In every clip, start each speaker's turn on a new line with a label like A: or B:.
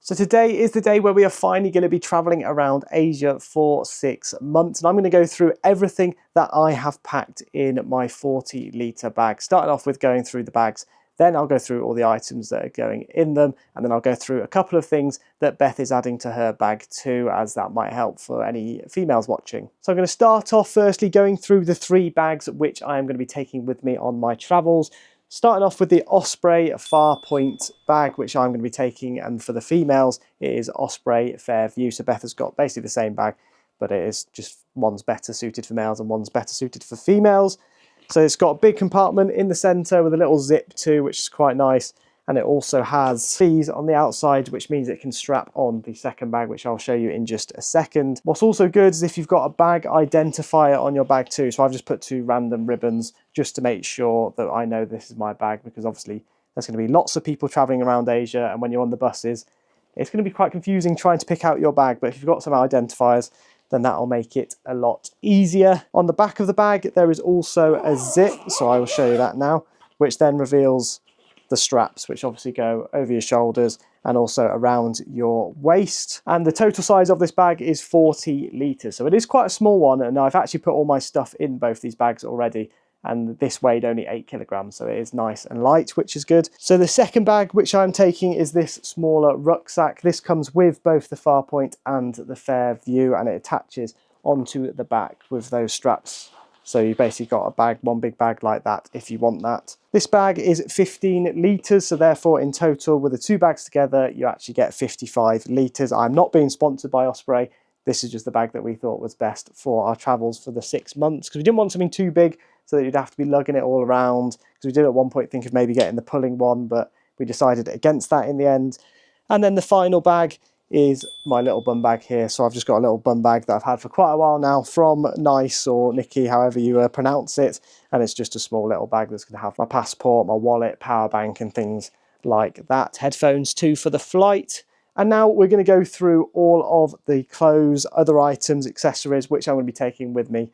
A: So today is the day where we are finally going to be traveling around Asia for 6 months, and I'm going to go through everything that I have packed in my 40-litre bag. Starting off with going through the bags, then I'll go through all the items that are going in them, and then I'll go through a couple of things that Beth is adding to her bag too, as that might help for any females watching. So I'm going to start off firstly going through the 3 bags which I am going to be taking with me on my travels. Starting off with the Osprey Farpoint bag, which I'm going to be taking, and for the females, it is Osprey Fairview. So Beth has got basically the same bag, but it is just one's better suited for males and one's better suited for females. So it's got a big compartment in the centre with a little zip too, which is quite nice. And it also has fees on the outside, which means it can strap on the second bag, which I'll show you in just a second. What's also good is if you've got a bag identifier on your bag too. So I've just put 2 random ribbons just to make sure that I know this is my bag, because obviously there's going to be lots of people traveling around Asia, and when you're on the buses, it's going to be quite confusing trying to pick out your bag. But if you've got some identifiers, then that'll make it a lot easier. On the back of the bag, there is also a zip. So I will show you that now, which then reveals the straps, which obviously go over your shoulders and also around your waist. And the total size of this bag is 40 litres. So it is quite a small one, and I've actually put all my stuff in both these bags already. And this weighed only 8 kilograms, so it is nice and light, which is good. So the second bag which I'm taking is this smaller rucksack. This comes with both the Farpoint and the Fairview, and it attaches onto the back with those straps. So you basically got a bag, one big bag like that if you want that. This bag is 15 litres, so therefore in total with the 2 bags together, you actually get 55 litres. I'm not being sponsored by Osprey. This is just the bag that we thought was best for our travels for the 6 months, because we didn't want something too big so that you'd have to be lugging it all around, because we did at one point think of maybe getting the pulling one, but we decided against that in the end. And then the final bag is my little bum bag here. So I've just got a little bum bag that I've had for quite a while now from Nice, or Nikki, however you pronounce it. And it's just a small little bag that's going to have my passport, my wallet, power bank and things like that. Headphones too for the flight. And now we're going to go through all of the clothes, other items, accessories, which I'm going to be taking with me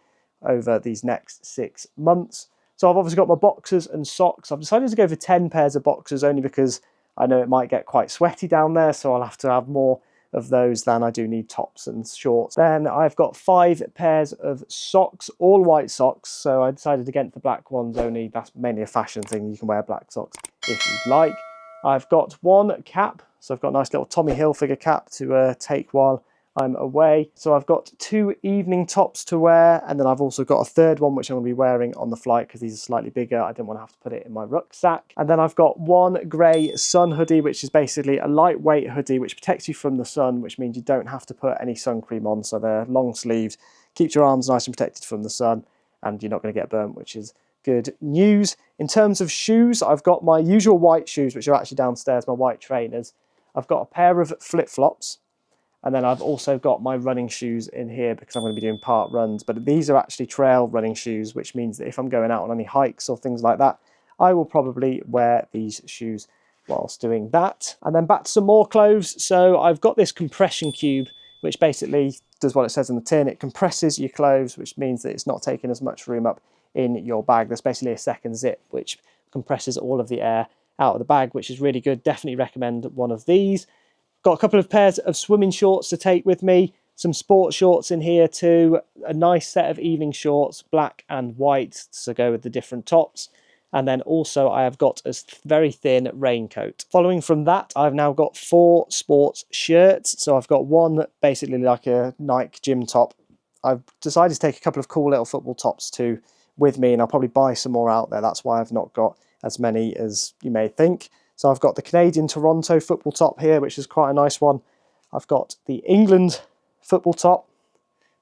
A: over these next 6 months. So I've obviously got my boxers and socks. I've decided to go for 10 pairs of boxers only because I know it might get quite sweaty down there, so I'll have to have more of those than I do need tops and shorts. Then I've got 5 pairs of socks, all white socks. So I decided against the black ones only. That's mainly a fashion thing. You can wear black socks if you'd like. I've got 1 cap. So I've got a nice little Tommy Hilfiger cap to take while I'm away. So I've got 2 evening tops to wear, and then I've also got a third one which I'm going to be wearing on the flight because these are slightly bigger. I didn't want to have to put it in my rucksack. And then I've got 1 grey sun hoodie, which is basically a lightweight hoodie which protects you from the sun, which means you don't have to put any sun cream on. So they're long sleeved, keeps your arms nice and protected from the sun, and you're not going to get burnt, which is good news. In terms of shoes, I've got my usual white shoes, which are actually downstairs, my white trainers. I've got a pair of flip-flops. And then I've also got my running shoes in here because I'm going to be doing part runs. But these are actually trail running shoes, which means that if I'm going out on any hikes or things like that, I will probably wear these shoes whilst doing that. And then back to some more clothes. So I've got this compression cube, which basically does what it says in the tin. It compresses your clothes, which means that it's not taking as much room up in your bag. There's basically a second zip, which compresses all of the air out of the bag, which is really good. Definitely recommend one of these. Got a couple of pairs of swimming shorts to take with me, some sports shorts in here too, a nice set of evening shorts, black and white, to go with the different tops. And then also I have got a very thin raincoat. Following from that, I've now got 4 sports shirts. So I've got one basically like a Nike gym top. I've decided to take a couple of cool little football tops too with me, and I'll probably buy some more out there. That's why I've not got as many as you may think. So I've got the Canadian Toronto football top here, which is quite a nice one. I've got the England football top.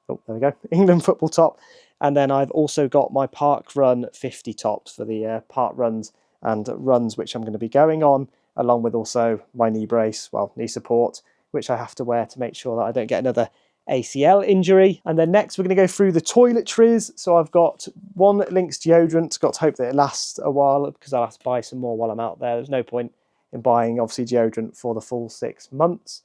A: Oh, there we go. England football top. And then I've also got my Park Run 50 tops for the park runs and runs, which I'm going to be going on, along with also my knee brace, well, knee support, which I have to wear to make sure that I don't get another ACL injury. And then next we're going to go through the toiletries. So I've got 1 Lynx deodorant. Got to hope that it lasts a while because I'll have to buy some more while I'm out there. There's no point in buying obviously deodorant for the full 6 months.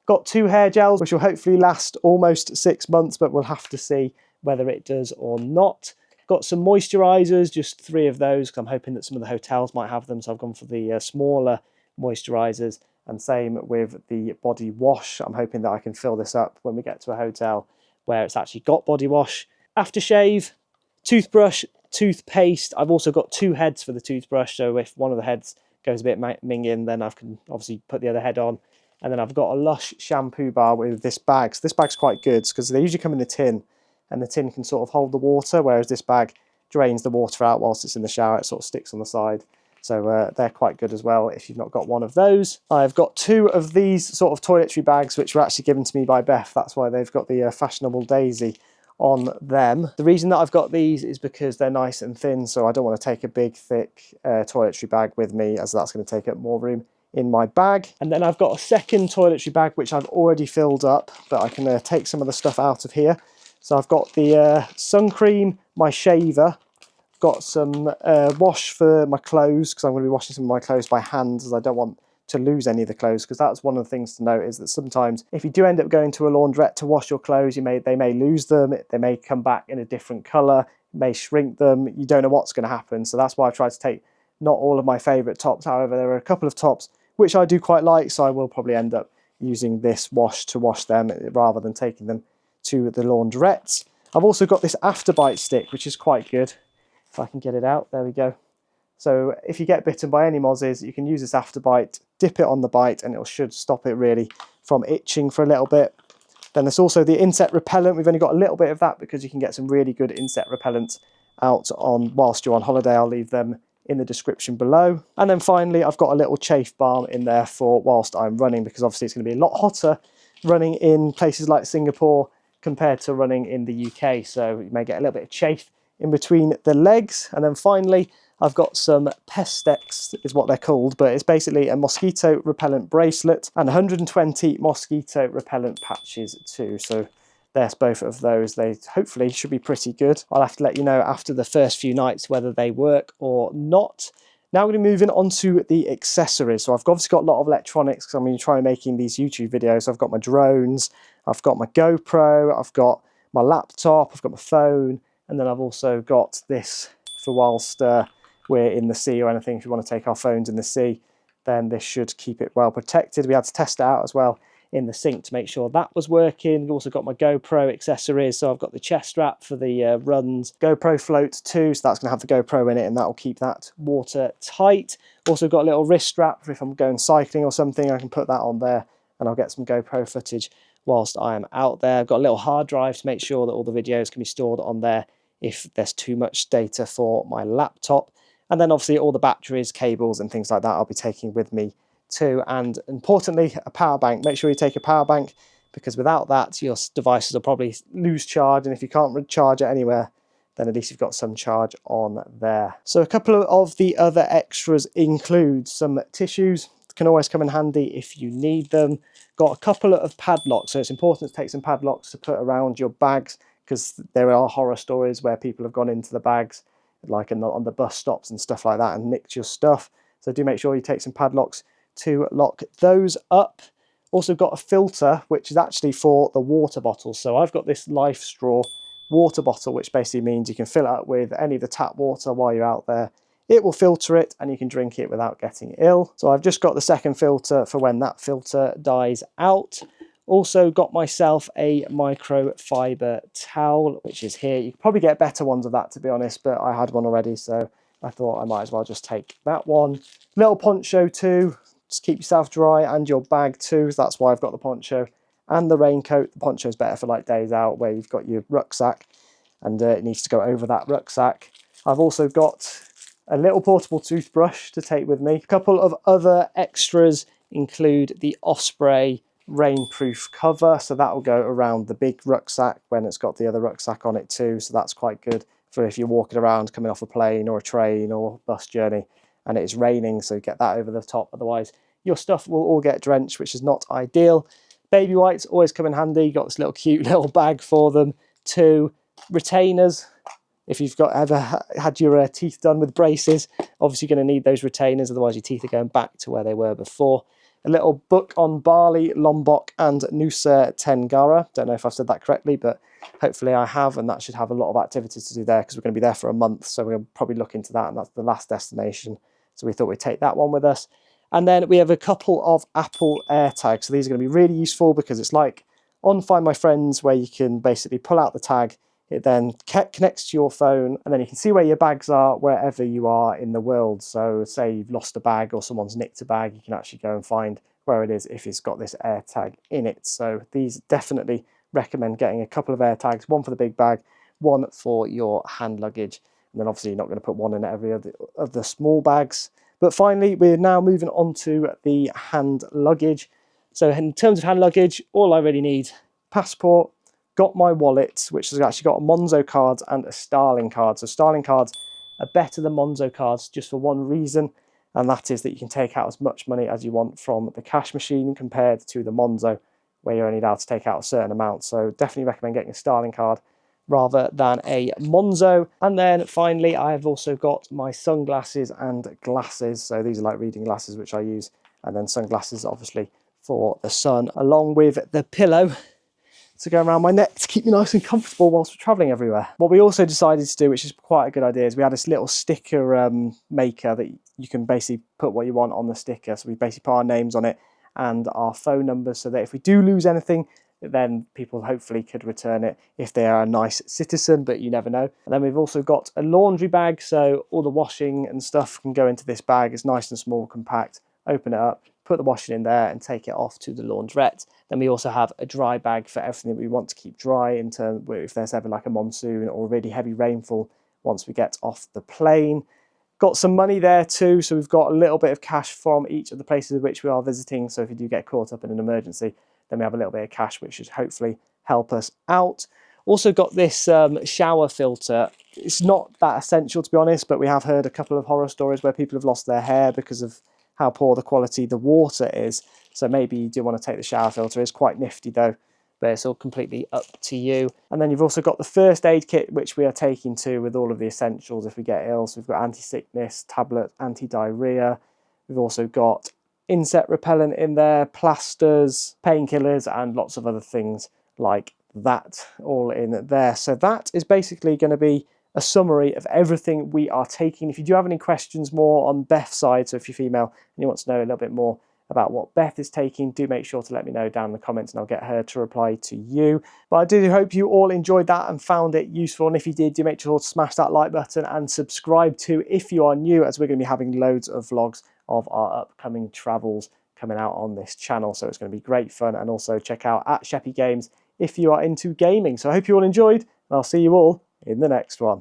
A: Got 2 hair gels which will hopefully last almost 6 months, but we'll have to see whether it does or not. Got some moisturizers, just 3 of those because I'm hoping that some of the hotels might have them, so I've gone for the smaller moisturizers. And same with the body wash. I'm hoping that I can fill this up when we get to a hotel where it's actually got body wash. Aftershave, toothbrush, toothpaste. I've also got 2 heads for the toothbrush, so if one of the heads goes a bit minging, then I can obviously put the other head on. And then I've got a Lush shampoo bar with this bag. So this bag's quite good because they usually come in a tin, and the tin can sort of hold the water, whereas this bag drains the water out whilst it's in the shower. It sort of sticks on the side. So they're quite good as well if you've not got one of those. I've got 2 of these sort of toiletry bags, which were actually given to me by Beth. That's why they've got the fashionable daisy on them. The reason that I've got these is because they're nice and thin, so I don't want to take a big, thick toiletry bag with me, as that's going to take up more room in my bag. And then I've got a second toiletry bag, which I've already filled up, but I can take some of the stuff out of here. So I've got the sun cream, my shaver, got some wash for my clothes, because I'm going to be washing some of my clothes by hand, as I don't want to lose any of the clothes, because that's one of the things to note, is that sometimes if you do end up going to a laundrette to wash your clothes, they may lose them, they may come back in a different colour, may shrink them, you don't know what's going to happen. So that's why I tried to take not all of my favourite tops. However, there are a couple of tops which I do quite like, so I will probably end up using this wash to wash them rather than taking them to the laundrettes. I've also got this afterbite stick, which is quite good. If I can get it out, there we go. So if you get bitten by any mozzies, you can use this afterbite, dip it on the bite, and it should stop it really from itching for a little bit. Then there's also the insect repellent. We've only got a little bit of that because you can get some really good insect repellents out whilst you're on holiday. I'll leave them in the description below. And then finally, I've got a little chafe balm in there for whilst I'm running, because obviously it's going to be a lot hotter running in places like Singapore compared to running in the UK. So you may get a little bit of chafe in between the legs. And then finally, I've got some Pestex, is what they're called, but it's basically a mosquito repellent bracelet and 120 mosquito repellent patches too. So there's both of those. They hopefully should be pretty good. I'll have to let you know after the first few nights whether they work or not. Now we're going to move in onto the accessories. So I've obviously got a lot of electronics because I'm going to try making these YouTube videos. So I've got my drones, I've got my GoPro, I've got my laptop, I've got my phone, and then I've also got this for whilst we're in the sea or anything. If you want to take our phones in the sea, then this should keep it well protected. We had to test it out as well in the sink to make sure that was working. We've also got my GoPro accessories. So I've got the chest strap for the runs, GoPro float too, so that's going to have the GoPro in it and that will keep that watertight. Also got a little wrist strap for if I'm going cycling or something, I can put that on there and I'll get some GoPro footage whilst I am out there. I've got a little hard drive to make sure that all the videos can be stored on there if there's too much data for my laptop. And then obviously all the batteries, cables and things like that I'll be taking with me too. And importantly, a power bank. Make sure you take a power bank, because without that your devices will probably lose charge, and if you can't recharge it anywhere, then at least you've got some charge on there. So a couple of the other extras include some tissues. Can always come in handy if you need them. Got a couple of padlocks, so it's important to take some padlocks to put around your bags, because there are horror stories where people have gone into the bags, like on the bus stops and stuff like that, and nicked your stuff. So do make sure you take some padlocks to lock those up. Also got a filter, which is actually for the water bottles. So I've got this Life Straw water bottle, which basically means you can fill it up with any of the tap water while you're out there. It will filter it and you can drink it without getting ill. So I've just got the second filter for when that filter dies out. Also got myself a microfiber towel, which is here. You can probably get better ones of that, to be honest, but I had one already, so I thought I might as well just take that one. Little poncho too, just keep yourself dry, and your bag too. So that's why I've got the poncho and the raincoat. The poncho is better for like days out where you've got your rucksack and it needs to go over that rucksack. I've also got a little portable toothbrush to take with me. A couple of other extras include the Osprey rainproof cover, so that will go around the big rucksack when it's got the other rucksack on it too, so that's quite good for if you're walking around coming off a plane or a train or bus journey and it's raining, so you get that over the top, otherwise your stuff will all get drenched, which is not ideal. Baby wipes always come in handy. You got this little cute little bag for them too. Retainers, if you've ever had your teeth done with braces, obviously you're going to need those retainers, otherwise your teeth are going back to where they were before. A little book on Bali, Lombok and Nusa Tenggara. Don't know if I've said that correctly, but hopefully I have, and that should have a lot of activities to do there because we're going to be there for a month, so we'll probably look into that, and that's the last destination. So we thought we'd take that one with us. And then we have a couple of Apple AirTags. So these are going to be really useful because it's like on Find My Friends, where you can basically pull out the tag. It then connects to your phone, and then you can see where your bags are wherever you are in the world. So say you've lost a bag or someone's nicked a bag, you can actually go and find where it is if it's got this AirTag in it. So these definitely recommend getting a couple of AirTags, one for the big bag, one for your hand luggage. And then obviously you're not going to put one in every other of the small bags. But finally, we're now moving on to the hand luggage. So in terms of hand luggage, all I really need, passport, got my wallet, which has actually got a Monzo card and a Starling card. So Starling cards are better than Monzo cards just for one reason, and that is that you can take out as much money as you want from the cash machine compared to the Monzo, where you're only allowed to take out a certain amount. So definitely recommend getting a Starling card rather than a Monzo. And then finally, I have also got my sunglasses and glasses. So these are like reading glasses, which I use, and then sunglasses, obviously, for the sun, along with the pillow to go around my neck to keep me nice and comfortable whilst we're traveling everywhere. What we also decided to do, which is quite a good idea, is we had this little sticker maker that you can basically put what you want on the sticker. So we basically put our names on it and our phone numbers, so that if we do lose anything, then people hopefully could return it if they are a nice citizen, but you never know. And then we've also got a laundry bag, so all the washing and stuff can go into this bag. It's nice and small, compact. Open it up, put the washing in there and take it off to the laundrette. Then we also have a dry bag for everything that we want to keep dry, in terms of if there's ever like a monsoon or really heavy rainfall once we get off the plane. Got some money there too, so we've got a little bit of cash from each of the places which we are visiting, so if you do get caught up in an emergency, then we have a little bit of cash, which should hopefully help us out. Also got this shower filter. It's not that essential, to be honest, but we have heard a couple of horror stories where people have lost their hair because of how poor the quality the water is. So maybe you do want to take the shower filter. It's quite nifty though, but it's all completely up to you. And then you've also got the first aid kit, which we are taking too, with all of the essentials if we get ill. So we've got anti-sickness, tablet, anti-diarrhea. We've also got insect repellent in there, plasters, painkillers, and lots of other things like that all in there. So that is basically going to be a summary of everything we are taking. If you do have any questions more on Beth's side, so if you're female and you want to know a little bit more about what Beth is taking, do make sure to let me know down in the comments and I'll get her to reply to you. But I do hope you all enjoyed that and found it useful. And if you did, do make sure to smash that like button and subscribe too if you are new, as we're going to be having loads of vlogs of our upcoming travels coming out on this channel. So it's going to be great fun. And also check out @Sheppy Games if you are into gaming. So I hope you all enjoyed, and I'll see you all in the next one.